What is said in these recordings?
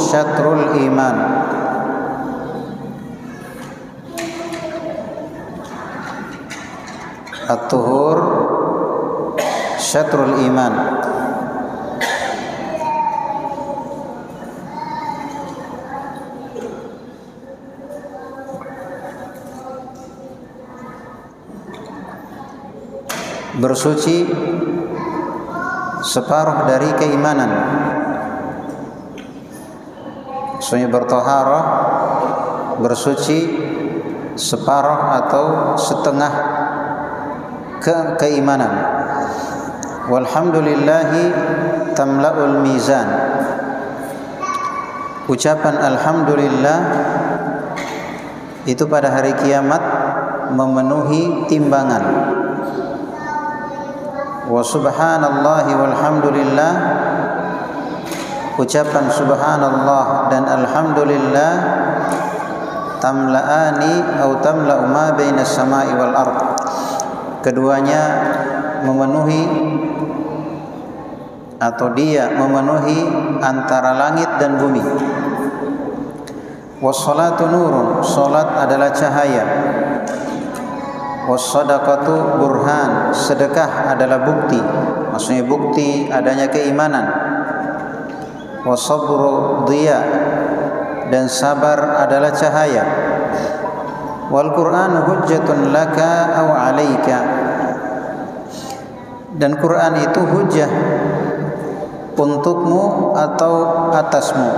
syatrul iman. At-tuhur syatrul iman. Bersuci separuh dari keimanan. Maksudnya bertoharah, bersuci separuh atau setengah keimanan. Walhamdulillahi tamla'ul mizan. Ucapan alhamdulillah itu pada hari kiamat memenuhi timbangan. Wa subhanallahi walhamdulillah, ucapan subhanallah dan alhamdulillah tamla'ani atau tamla'u ma bainas sama'i wal ard. Keduanya memenuhi atau dia memenuhi antara langit dan bumi. Was-salatu nurun, salat adalah cahaya. Was-sadaqatu burhan, sedekah adalah bukti, maksudnya bukti adanya keimanan. Was-sabru dhiya, dan sabar adalah cahaya. Wal Qur'anu hujjatun laka aw 'alaika, dan Quran itu hujjah untukmu atau atasmu.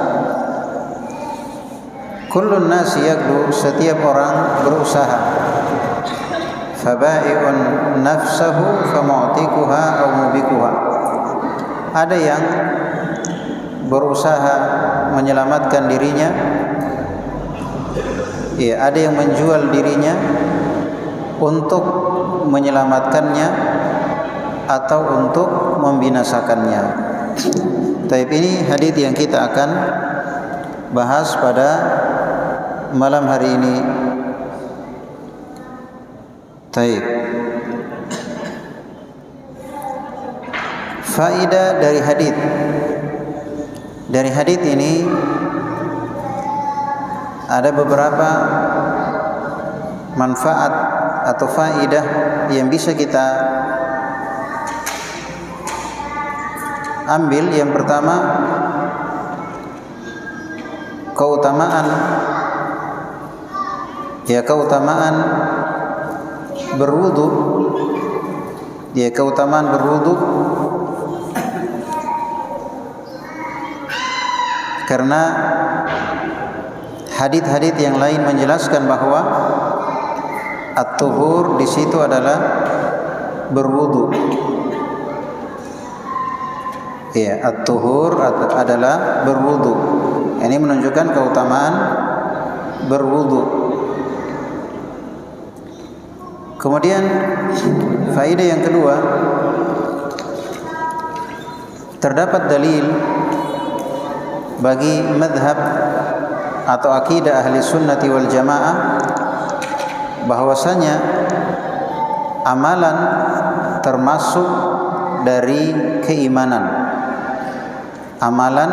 Kullun nasi yagdu, setiap orang berusaha. Fabai'un nafsahu famu'tikuha aw mubikuha, ada yang berusaha menyelamatkan dirinya, ya, ada yang menjual dirinya untuk menyelamatkannya atau untuk membinasakannya. Tapi ini hadis yang kita akan bahas pada malam hari ini. Taib. Faedah dari hadis. Dari hadis ini ada beberapa manfaat atau faedah yang bisa kita ambil. Yang pertama, keutamaan berwudu, keutamaan berwudu, karena hadits-hadits yang lain menjelaskan bahwa at-tuhur di situ adalah berwudu. Ya, at-tuhur adalah berwudu. Ini menunjukkan keutamaan berwudu. Kemudian faedah yang kedua, terdapat dalil bagi madhab atau akidah ahli sunnati wal jamaah bahwasanya amalan termasuk dari keimanan. Amalan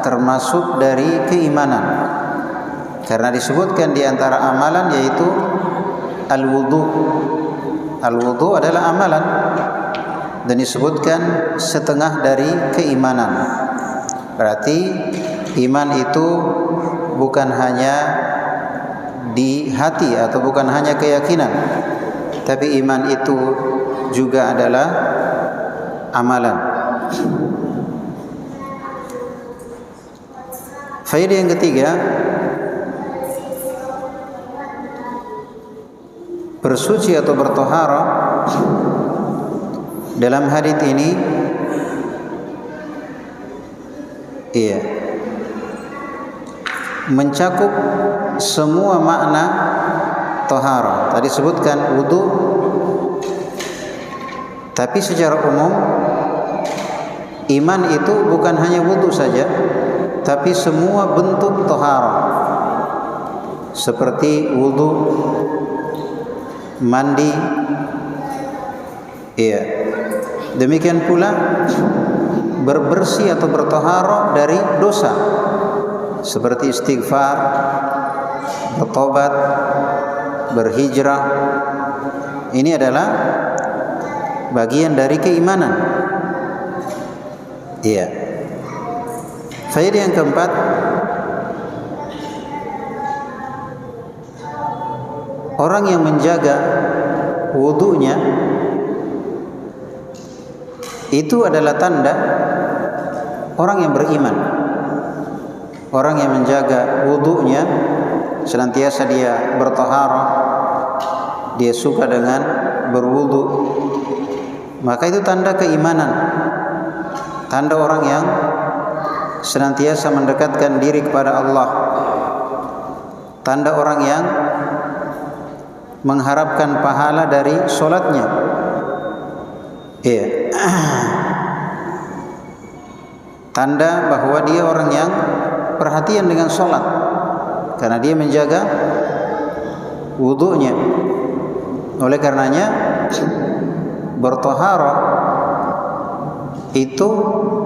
termasuk dari keimanan, karena disebutkan di antara amalan yaitu al-wudu. Al-wudu adalah amalan dan disebutkan setengah dari keimanan. Berarti iman itu bukan hanya di hati atau bukan hanya keyakinan, tapi iman itu juga adalah amalan. Faedah yang ketiga, bersuci atau bertoharah dalam hadits ini mencakup semua makna toharah. Tadi sebutkan wudu, tapi secara umum iman itu bukan hanya wudu saja, tapi semua bentuk toharah, seperti wudu, mandi, demikian pula berbersih atau bertoharah dari dosa. seperti istighfar, bertobat, berhijrah. Ini adalah bagian dari keimanan. Iya. Faedah yang keempat, orang yang menjaga wudunya itu adalah tanda orang yang beriman. Orang yang menjaga wudunya, senantiasa dia bertaharah, dia suka dengan berwudu, maka itu tanda keimanan, tanda orang yang senantiasa mendekatkan diri kepada Allah, tanda orang yang mengharapkan pahala dari solatnya. Iya. Tanda bahwa dia orang yang perhatian dengan solat, karena dia menjaga wudunya. Oleh karenanya bertaharah itu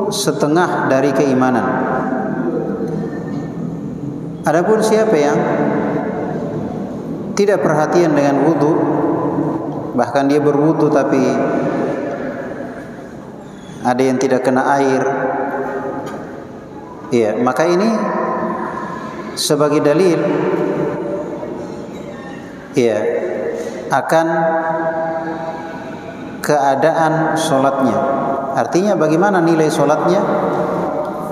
setengah dari keimanan. Adapun siapa yang tidak perhatian dengan wudu, bahkan dia berwudu tapi ada yang tidak kena air, iya, maka ini sebagai dalil, iya, akan keadaan solatnya. Artinya bagaimana nilai solatnya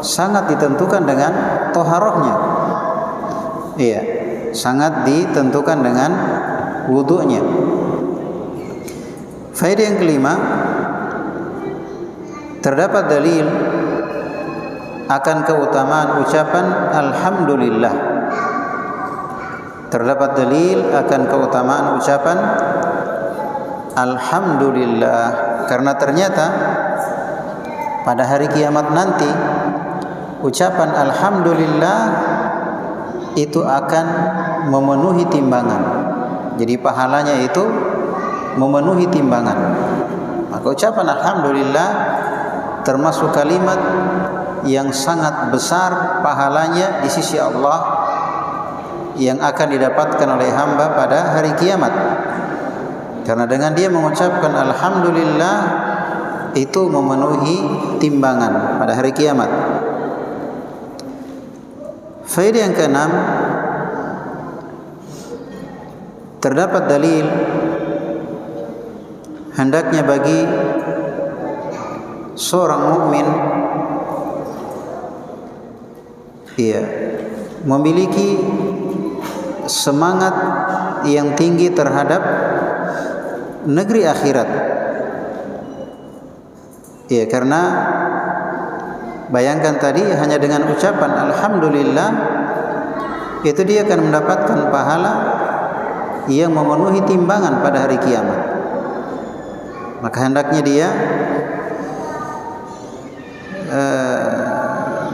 sangat ditentukan dengan toharohnya. Iya, sangat ditentukan dengan wudunya. Faedah yang kelima, terdapat dalil akan keutamaan ucapan alhamdulillah. Terdapat dalil akan keutamaan ucapan alhamdulillah, karena ternyata pada hari kiamat nanti ucapan alhamdulillah itu akan memenuhi timbangan. Jadi pahalanya itu memenuhi timbangan. Maka ucapan alhamdulillah termasuk kalimat yang sangat besar pahalanya di sisi Allah yang akan didapatkan oleh hamba pada hari kiamat. Karena dengan dia mengucapkan alhamdulillah itu memenuhi timbangan pada hari kiamat. Faedah yang keenam, terdapat dalil hendaknya bagi seorang mukmin memiliki semangat yang tinggi terhadap negeri akhirat. Karena bayangkan tadi hanya dengan ucapan alhamdulillah itu dia akan mendapatkan pahala yang memenuhi timbangan pada hari kiamat. Maka hendaknya dia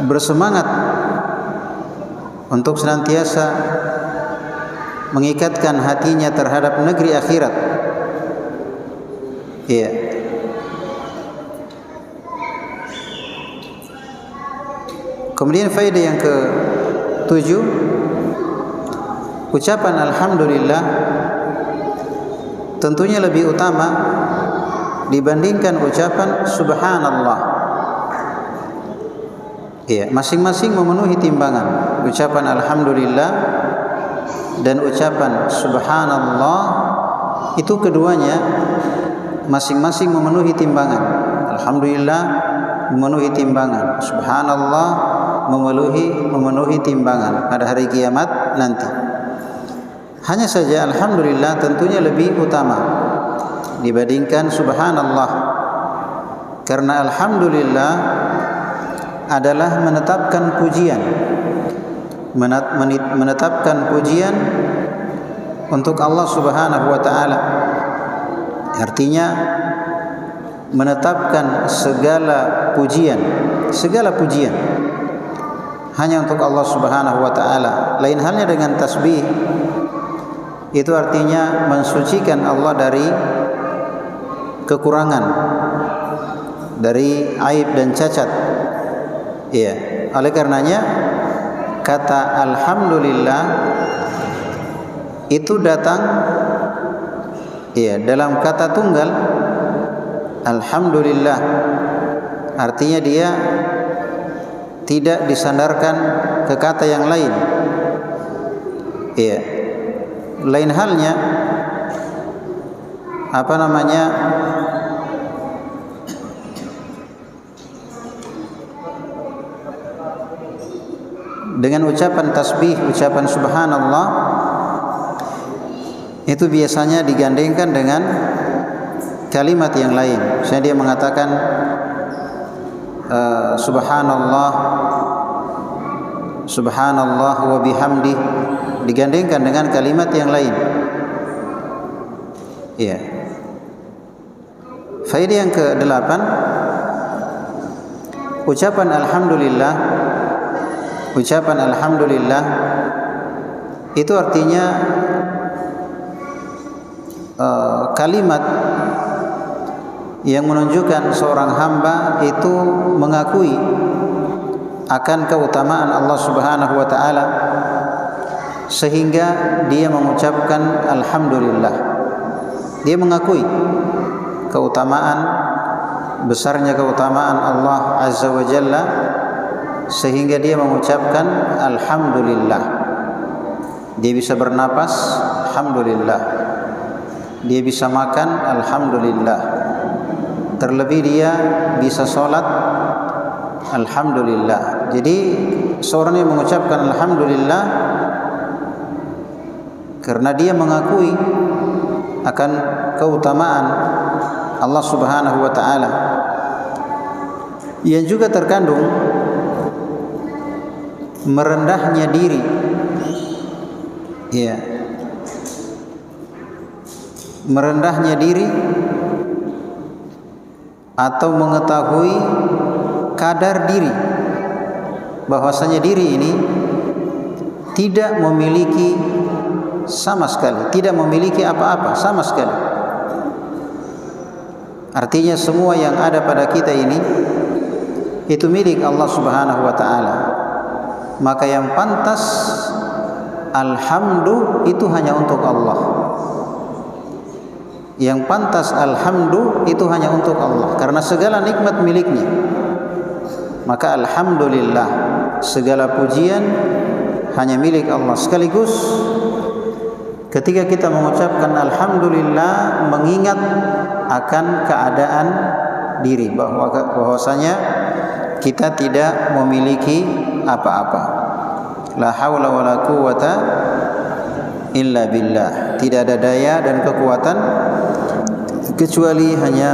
bersemangat untuk senantiasa mengikatkan hatinya terhadap negeri akhirat. Kemudian faedah yang ke-7, ucapan alhamdulillah tentunya lebih utama dibandingkan ucapan subhanallah. Masing-masing memenuhi timbangan. Ucapan alhamdulillah dan ucapan subhanallah itu keduanya masing-masing memenuhi timbangan. Alhamdulillah memenuhi timbangan, subhanallah memenuhi timbangan pada hari kiamat nanti. Hanya saja alhamdulillah tentunya lebih utama dibandingkan subhanallah, karena alhamdulillah adalah menetapkan pujian, menetapkan pujian untuk Allah Subhanahu wa taala. Artinya menetapkan segala pujian hanya untuk Allah Subhanahu wa taala. Lain halnya dengan tasbih. Itu artinya mensucikan Allah dari kekurangan, dari aib dan cacat. Oleh karenanya kata alhamdulillah itu datang dalam kata tunggal alhamdulillah, artinya dia tidak disandarkan ke kata yang lain. Lain halnya dengan ucapan tasbih, ucapan subhanallah, itu biasanya digandengkan dengan kalimat yang lain. Misalnya dia mengatakan subhanallah, subhanallah wa bihamdi, digandengkan dengan kalimat yang lain. Faedah yang ke-8, ucapan alhamdulillah. Ucapan alhamdulillah itu artinya kalimat yang menunjukkan seorang hamba itu mengakui akan keutamaan Allah Subhanahu wa taala sehingga dia mengucapkan alhamdulillah. Dia mengakui keutamaan, besarnya keutamaan Allah Azza wa Jalla sehingga dia mengucapkan alhamdulillah. Dia bisa bernapas, alhamdulillah. Dia bisa makan, alhamdulillah. Terlebih dia bisa sholat, alhamdulillah. Jadi seorang yang mengucapkan alhamdulillah karena dia mengakui akan keutamaan Allah Subhanahu wa taala, yang juga terkandung merendahnya diri, merendahnya diri atau mengetahui kadar diri, bahwasanya diri ini tidak memiliki sama sekali, tidak memiliki apa-apa sama sekali. Artinya semua yang ada pada kita ini itu milik Allah Subhanahu wa taala. Maka yang pantas alhamdu itu hanya untuk Allah. Yang pantas alhamdu itu hanya untuk Allah, karena segala nikmat miliknya. Maka alhamdulillah, segala pujian hanya milik Allah. Sekaligus ketika kita mengucapkan alhamdulillah, mengingat akan keadaan diri, bahwasanya kita tidak memiliki apa-apa. La haula wala quwwata illa billah. Tidak ada daya dan kekuatan kecuali hanya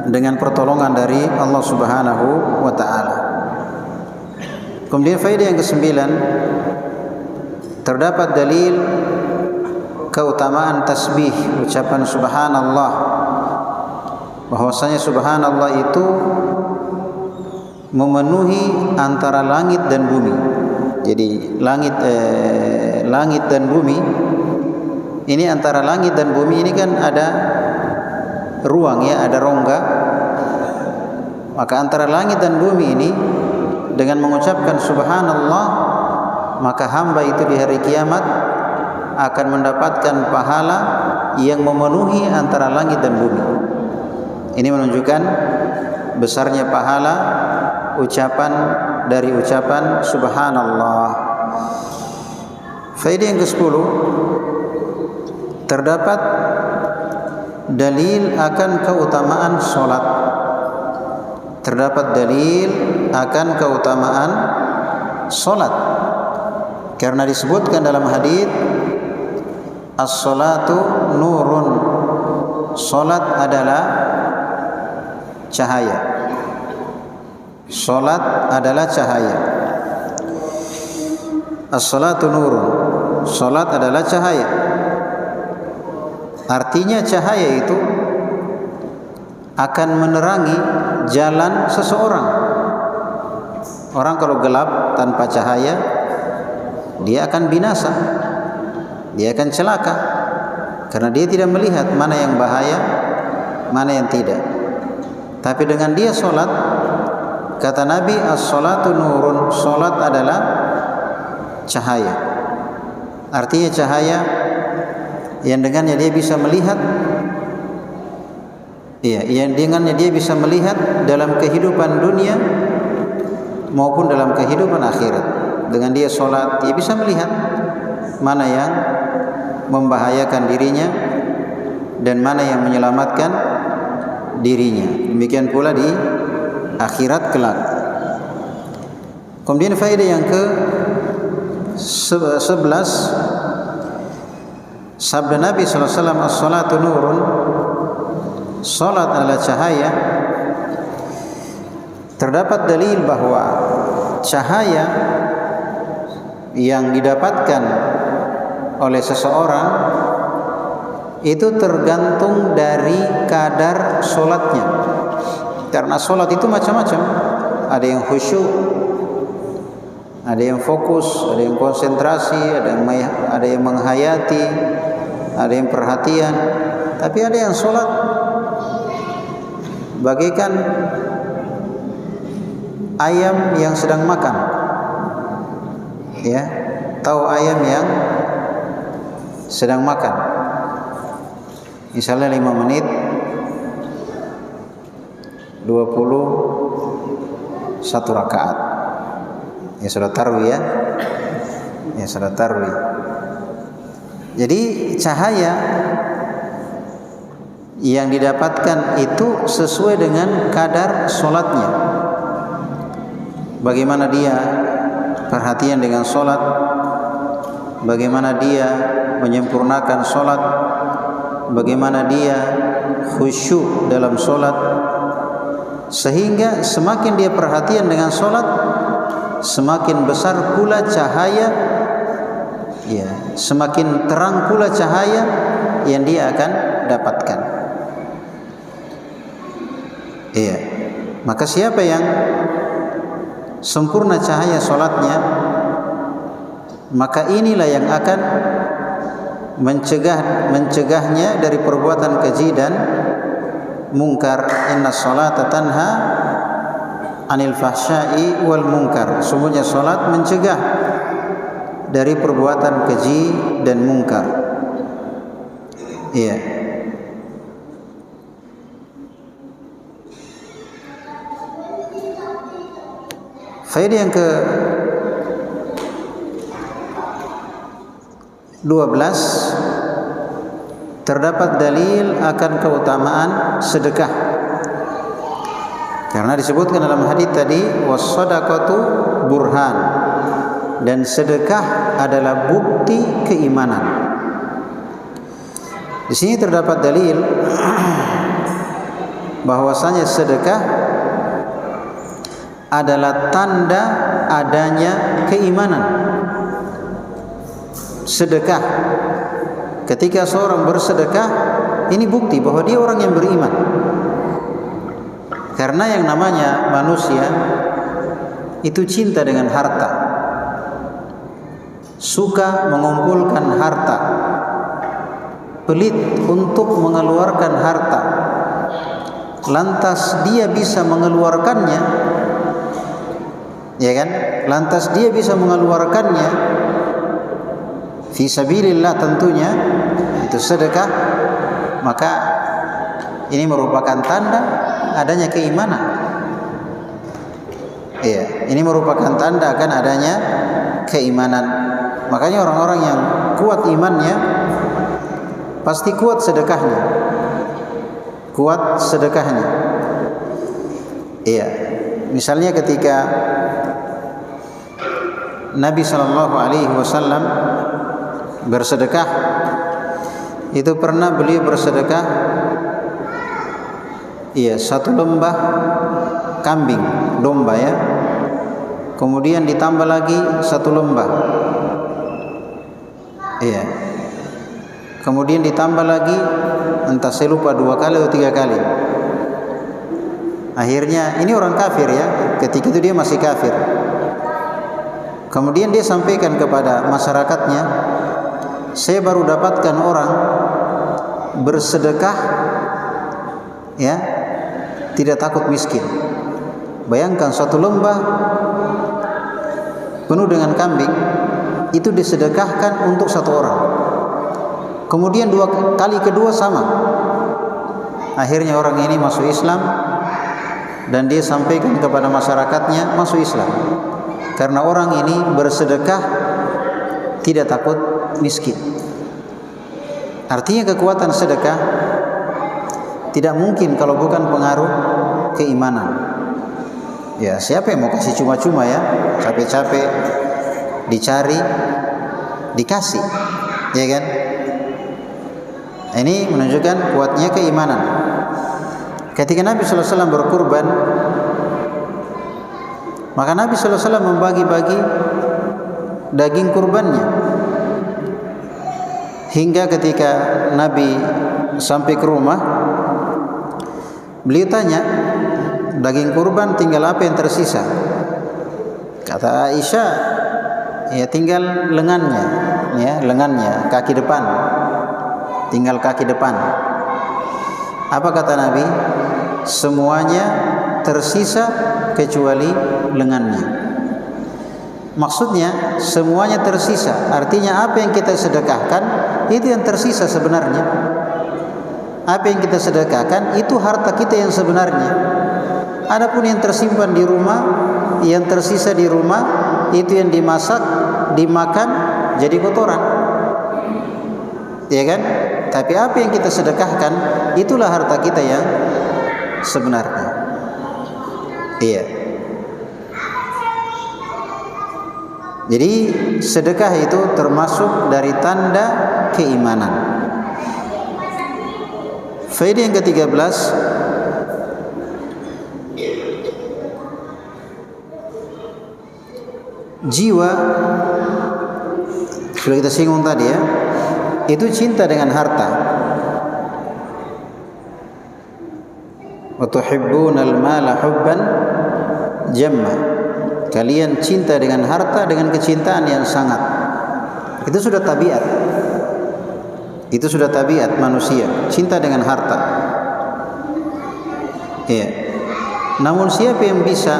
dengan pertolongan dari Allah Subhanahu wa taala. Kemudian faedah yang ke-9, terdapat dalil keutamaan tasbih, ucapan subhanallah, bahwasanya subhanallah itu memenuhi antara langit dan bumi. Jadi langit dan bumi ini, antara langit dan bumi ini kan ada ruang, ada rongga. Maka antara langit dan bumi ini dengan mengucapkan subhanallah, maka hamba itu di hari kiamat akan mendapatkan pahala yang memenuhi antara langit dan bumi. Ini menunjukkan besarnya pahala ucapan dari ucapan subhanallah. Faedah yang ke-10, terdapat dalil akan keutamaan solat. Terdapat dalil akan keutamaan solat, karena disebutkan dalam hadis as-salatu nurun, solat adalah cahaya. Solat adalah cahaya. As-salatu nurun, solat adalah cahaya. Artinya cahaya itu akan menerangi jalan seseorang. Orang kalau gelap tanpa cahaya, dia akan binasa, dia akan celaka, karena dia tidak melihat mana yang bahaya, mana yang tidak. Tapi dengan dia solat, kata Nabi, as-salatu nurun, solat adalah cahaya. Artinya cahaya yang dengannya dia bisa melihat, yang dengannya dia bisa melihat dalam kehidupan dunia maupun dalam kehidupan akhirat. Dengan dia solat, dia bisa melihat mana yang membahayakan dirinya dan mana yang menyelamatkan dirinya. Demikian pula di akhirat kelak. Kemudian faedah yang ke-11, sabda Nabi sallallahu alaihi wasallam, as-salatu nurun, salat adalah cahaya. Terdapat dalil bahwa cahaya yang didapatkan oleh seseorang itu tergantung dari kadar solatnya. Karena solat itu macam-macam. Ada yang khusyuk, ada yang fokus, ada yang konsentrasi, ada yang menghayati, ada yang perhatian. Tapi ada yang solat bagaikan ayam yang sedang makan. Ya, tahu ayam yang sedang makan. Misalnya 5 menit 21 rakaat. Ya sudah tarwih ya. Ya sudah tarwih. Jadi cahaya yang didapatkan itu sesuai dengan kadar solatnya. Bagaimana dia perhatian dengan solat, bagaimana dia menyempurnakan solat, bagaimana dia khusyuk dalam solat, sehingga semakin dia perhatian dengan solat, semakin besar pula cahaya, ya, semakin terang pula cahaya yang dia akan dapatkan. Iya. Maka siapa yang sempurna cahaya solatnya, maka inilah yang akan mencegahnya dari perbuatan keji dan mungkar. Inna sholata tanha anil fahsya'i wal munkar. Sungguhnya solat mencegah dari perbuatan keji dan mungkar. Iya. Faedah yang ke-12, terdapat dalil akan keutamaan sedekah. Karena disebutkan dalam hadis tadi, was-shadaqatu burhan, dan sedekah adalah bukti keimanan. Di sini terdapat dalil bahwasanya sedekah adalah tanda adanya keimanan. Sedekah, ketika seorang bersedekah, ini bukti bahwa dia orang yang beriman. Karena yang namanya manusia itu cinta dengan harta, suka mengumpulkan harta, pelit untuk mengeluarkan harta. Lantas dia bisa mengeluarkannya, ya kan? Lantas dia bisa mengeluarkannya fi sabilillah, tentunya itu sedekah. Maka ini merupakan tanda adanya keimanan. Iya, ini merupakan tanda akan adanya keimanan. Makanya orang-orang yang kuat imannya pasti kuat sedekahnya. Kuat sedekahnya. Iya. Misalnya ketika Nabi SAW bersedekah, itu pernah beliau bersedekah, iya, 1 lembah kambing, domba ya. Kemudian ditambah lagi 1 lembah, iya. Kemudian ditambah lagi, entah saya lupa 2 kali atau 3 kali. Akhirnya ini orang kafir ya, ketika itu dia masih kafir. Kemudian dia sampaikan kepada masyarakatnya, saya baru dapatkan orang bersedekah, ya, tidak takut miskin. Bayangkan 1 lembah penuh dengan kambing, itu disedekahkan untuk satu orang. Kemudian kali kedua sama. Akhirnya orang ini masuk Islam dan dia sampaikan kepada masyarakatnya masuk Islam. Karena orang ini bersedekah tidak takut miskin. Artinya kekuatan sedekah tidak mungkin kalau bukan pengaruh keimanan. Ya, siapa yang mau kasih cuma-cuma ya? Capek-capek dicari, dikasih, ya kan? Ini menunjukkan kuatnya keimanan. Ketika Nabi sallallahu alaihi wasallam berkurban, maka Nabi sallallahu alaihi wasallam membagi-bagi daging kurbannya. Hingga ketika Nabi sampai ke rumah, beliau tanya, daging kurban tinggal apa yang tersisa? Kata Aisyah, ya tinggal lengannya, ya lengannya, kaki depan, tinggal kaki depan. Apa kata Nabi? Semuanya tersisa kecuali lengannya. Maksudnya semuanya tersisa, artinya apa yang kita sedekahkan itu yang tersisa sebenarnya. Apa yang kita sedekahkan itu harta kita yang sebenarnya. Adapun yang tersimpan di rumah, yang tersisa di rumah, itu yang dimasak, dimakan jadi kotoran, ya kan? Tapi apa yang kita sedekahkan itulah harta kita yang sebenarnya. Iya. Jadi sedekah itu termasuk dari tanda keimanan. Faedah yang ke-13, jiwa, sudah kita singgung tadi ya, itu cinta dengan harta. Wa tuhibbunal mala hubban jamma. Kalian cinta dengan harta dengan kecintaan yang sangat. Itu sudah tabiat. Itu sudah tabiat manusia, cinta dengan harta. Iya. Namun siapa yang bisa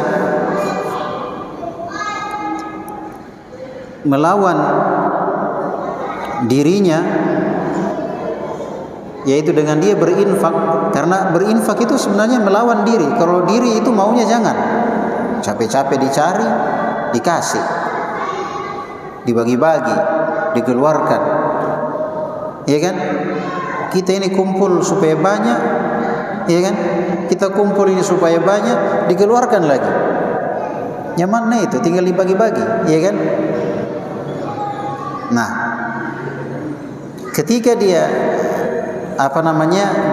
melawan dirinya, yaitu dengan dia berinfak, karena berinfak itu sebenarnya melawan diri. Kalau diri itu maunya jangan, capek-capek dicari, dikasih, dibagi-bagi, dikeluarkan, ya kan? Kita ini kumpul supaya banyak, ya kan? Kita kumpul ini supaya banyak, dikeluarkan lagi. Nyamannya itu tinggal dibagi-bagi, ya kan? Nah, ketika dia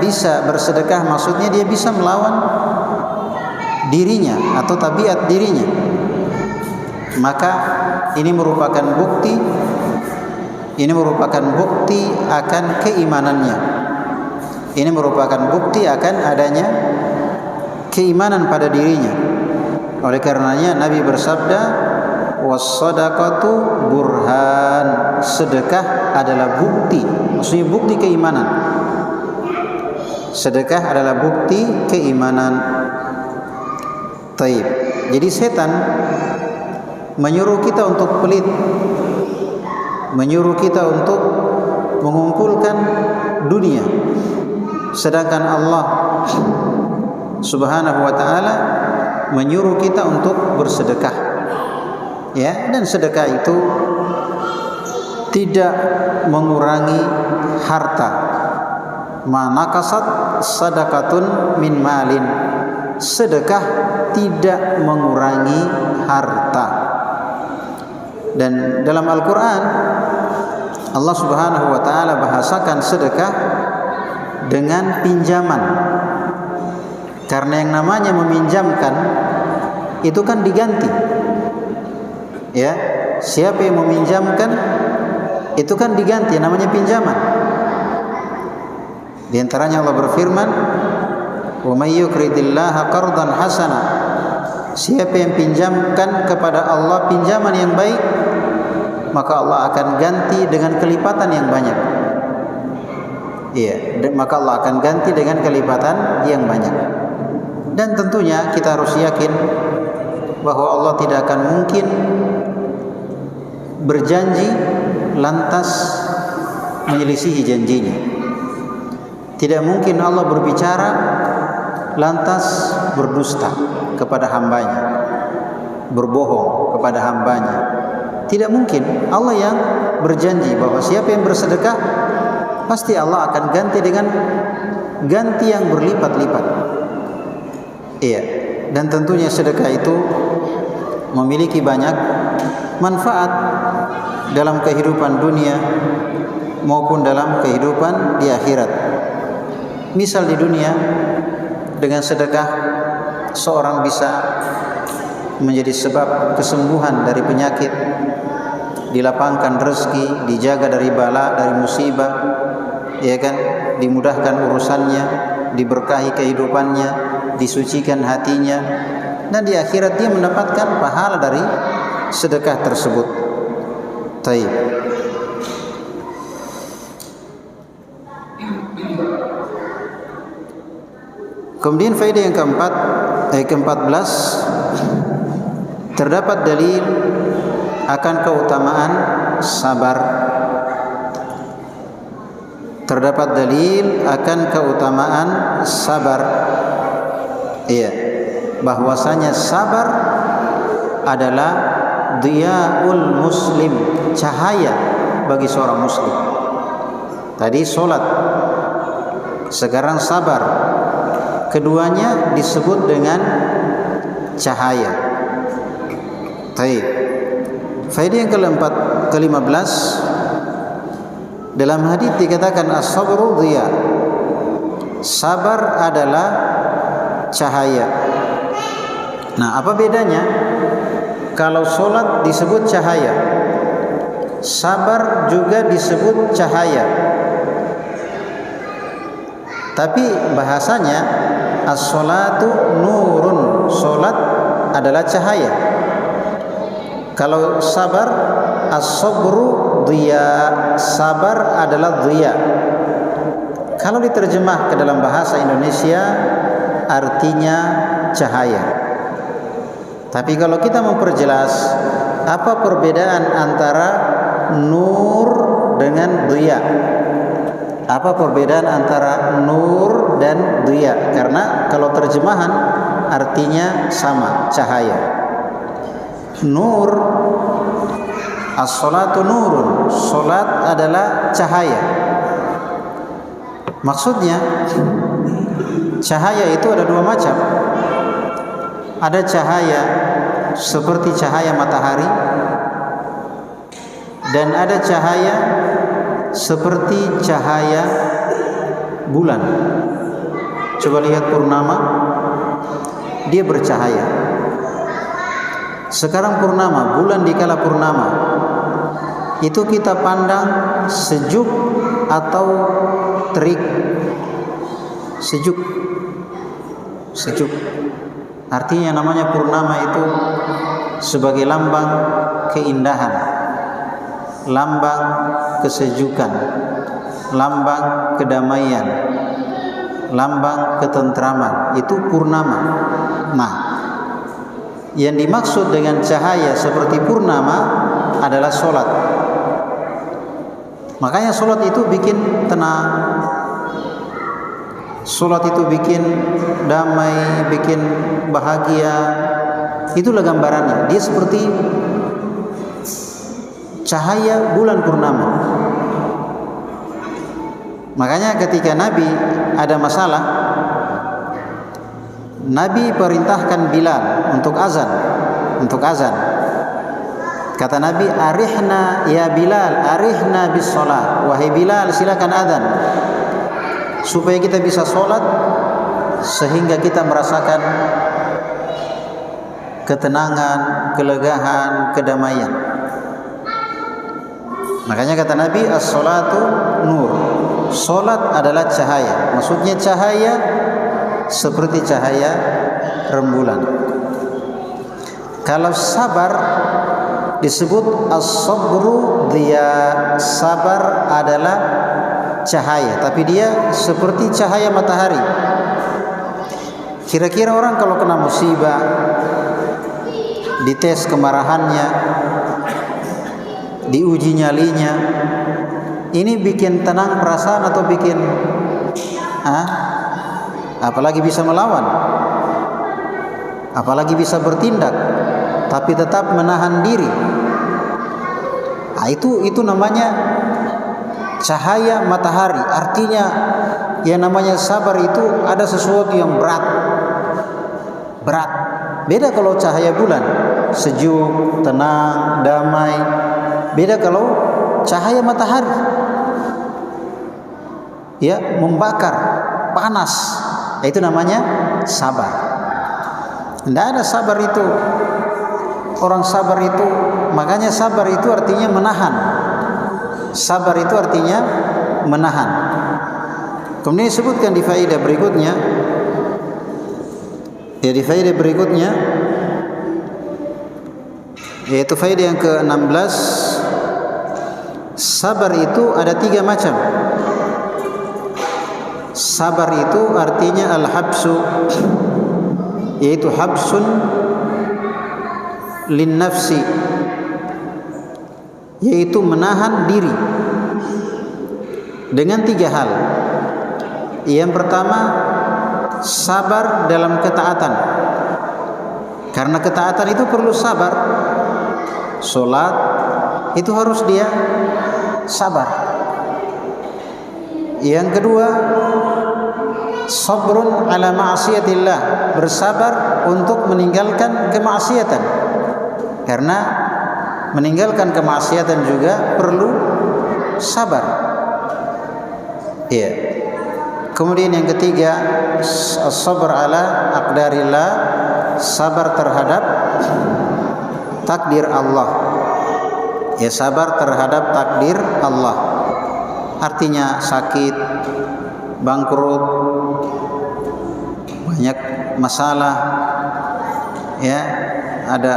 bisa bersedekah, maksudnya dia bisa melawan dirinya atau tabiat dirinya, maka ini merupakan bukti akan keimanannya. Ini merupakan bukti akan adanya keimanan pada dirinya. Oleh karenanya Nabi bersabda, was-sadaqatu burhan. Sedekah adalah bukti, maksudnya bukti keimanan. Sedekah adalah bukti keimanan. Taib. Jadi setan menyuruh kita untuk pelit, menyuruh kita untuk mengumpulkan dunia, sedangkan Allah Subhanahu wa ta'ala menyuruh kita untuk bersedekah. Ya, dan sedekah itu tidak mengurangi harta. Ma nakasat sadaqatun min malin. Sedekah tidak mengurangi harta. Dan dalam Al-Quran Allah Subhanahu wa ta'ala bahasakan sedekah dengan pinjaman. Karena yang namanya meminjamkan itu kan diganti. Ya, siapa yang meminjamkan itu kan diganti, namanya pinjaman. Di antaranya Allah berfirman, "Wa may yuqridillaha qardan hasana." Siapa yang pinjamkan kepada Allah pinjaman yang baik, maka Allah akan ganti dengan kelipatan yang banyak. Iya, maka Allah akan ganti dengan kelipatan yang banyak. Dan tentunya kita harus yakin bahwa Allah tidak akan mungkin berjanji lantas menyelisihi janjinya. Tidak mungkin Allah berbicara lantas berdusta kepada hambanya, berbohong kepada hambanya. Tidak mungkin. Allah yang berjanji bahwa siapa yang bersedekah pasti Allah akan ganti dengan ganti yang berlipat-lipat. Iya. Dan tentunya sedekah itu memiliki banyak manfaat dalam kehidupan dunia maupun dalam kehidupan di akhirat. Misal di dunia, dengan sedekah seorang bisa menjadi sebab kesembuhan dari penyakit, dilapangkan rezeki, dijaga dari bala, dari musibah, ya kan, dimudahkan urusannya, diberkahi kehidupannya, disucikan hatinya, dan di akhirat dia mendapatkan pahala dari sedekah tersebut. Taib. Kemudian faedah yang ke-14, terdapat dalil akan keutamaan sabar. Terdapat dalil akan keutamaan sabar. Iya, bahwasanya sabar adalah diyaul muslim, cahaya bagi seorang muslim. Tadi solat, sekarang sabar. Keduanya disebut dengan cahaya. Baik. Faedah yang ke-15, dalam hadis dikatakan as-sabru dhiya. Sabar adalah cahaya. Nah, apa bedanya? Kalau solat disebut cahaya, sabar juga disebut cahaya. Tapi bahasanya as-salatu nurun, solat adalah cahaya. Kalau sabar, as-sabru dhiya, sabar adalah dhiya. Kalau diterjemah ke dalam bahasa Indonesia artinya cahaya. Tapi kalau kita memperjelas apa perbedaan antara nur dengan dhiya? Apa perbedaan antara nur dan dhiya? Karena kalau terjemahan artinya sama, cahaya. Nur, as-salatu nurun, salat adalah cahaya. Maksudnya cahaya itu ada dua macam. Ada cahaya seperti cahaya matahari, dan ada cahaya seperti cahaya bulan. Coba lihat purnama, dia bercahaya. Sekarang purnama, bulan dikala purnama, itu kita pandang sejuk atau terik? Sejuk. Sejuk. Artinya namanya purnama itu sebagai lambang keindahan, lambang kesejukan, lambang kedamaian, lambang ketentraman. Itu purnama. Nah, yang dimaksud dengan cahaya seperti purnama adalah solat. Makanya solat itu bikin tenang, solat itu bikin damai, bikin bahagia. Itulah gambarannya. Dia seperti cahaya bulan purnama. Makanya ketika Nabi ada masalah, Nabi perintahkan Bilal untuk azan, Kata Nabi, arihna ya Bilal, arihna bis salat. Wahai Bilal, silakan azan supaya kita bisa sholat, sehingga kita merasakan ketenangan, kelegaan, kedamaian. Makanya kata Nabi, as-salatu nur, sholat adalah cahaya. Maksudnya cahaya seperti cahaya rembulan. Kalau sabar disebut as-sabru dhiya, sabar adalah cahaya, tapi dia seperti cahaya matahari. Kira-kira orang kalau kena musibah, dites kemarahannya, diuji nyalinya. Ini bikin tenang perasaan atau bikin apalagi bisa melawan, apalagi bisa bertindak, tapi tetap menahan diri. Itu namanya cahaya matahari. Artinya yang namanya sabar itu ada sesuatu yang berat. Beda kalau cahaya bulan, sejuk, tenang, damai. Beda kalau cahaya matahari, ya, membakar, panas. Itu namanya sabar. Tidak ada sabar itu. Orang sabar itu, makanya sabar itu artinya menahan. Sabar itu artinya menahan. Kemudian disebutkan di faedah berikutnya, yaitu faedah yang ke-16, sabar itu ada 3 macam. Sabar itu artinya al-habsu, yaitu habsun lin nafsi, yaitu menahan diri dengan 3 hal. Yang pertama, sabar dalam ketaatan, karena ketaatan itu perlu sabar. Solat itu harus dia sabar. Yang kedua, sabrun ala ma'asiyatillah, bersabar untuk meninggalkan kemaksiatan, karena meninggalkan kemaksiatan juga perlu sabar. Ya. Kemudian yang ketiga, as-sabr ala aqdarillah, sabar terhadap takdir Allah. Ya, sabar terhadap takdir Allah. Artinya sakit, bangkrut, banyak masalah, ya, ada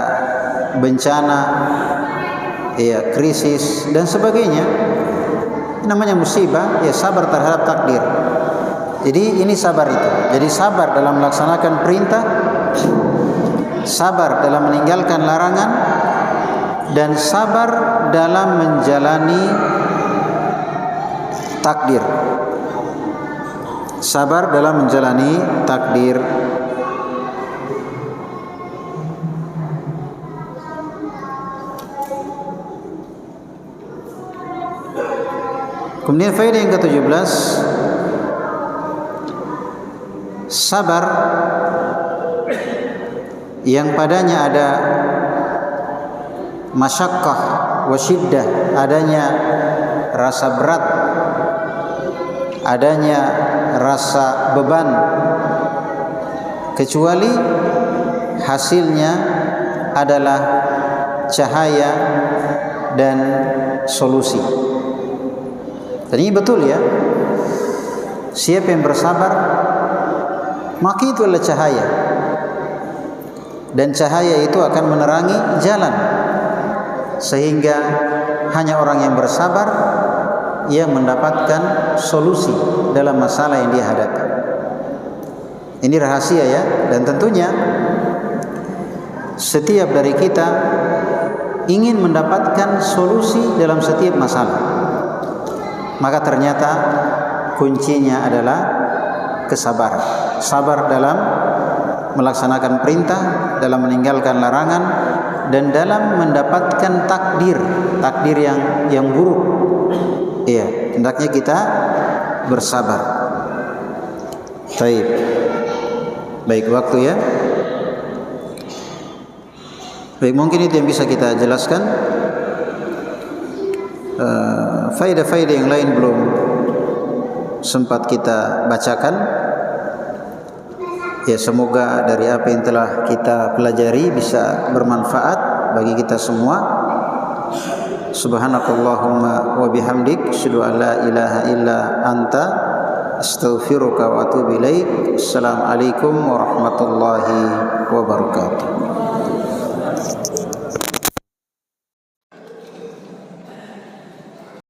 bencana, ya, krisis dan sebagainya. Namanya musibah, ya, sabar terhadap takdir. Jadi ini sabar itu. Jadi sabar dalam melaksanakan perintah, sabar dalam meninggalkan larangan, dan sabar dalam menjalani takdir. Sabar dalam menjalani takdir. Kemudian faedah yang ke-17, sabar yang padanya ada masyaqqah wa syiddah, adanya rasa berat, adanya rasa beban, kecuali hasilnya adalah cahaya dan solusi. Dan ini betul, ya. Siapa yang bersabar, maka itu adalah cahaya, dan cahaya itu akan menerangi jalan, sehingga hanya orang yang bersabar yang mendapatkan solusi dalam masalah yang dia hadapi. Ini rahasia, ya. Dan tentunya setiap dari kita ingin mendapatkan solusi dalam setiap masalah. Maka ternyata kuncinya adalah kesabaran. Sabar dalam melaksanakan perintah, dalam meninggalkan larangan, dan dalam mendapatkan takdir yang buruk. Iya, hendaknya kita bersabar. Baik, waktu, ya. Baik, mungkin itu yang bisa kita jelaskan. Faedah-faedah yang lain belum sempat kita bacakan. Ya, semoga dari apa yang telah kita pelajari bisa bermanfaat bagi kita semua. Subhanakallahumma wa bihamdik, asyhadu an la ilaha illa anta, astaghfiruka wa atubu ilaik. Assalamualaikum warahmatullahi wabarakatuh.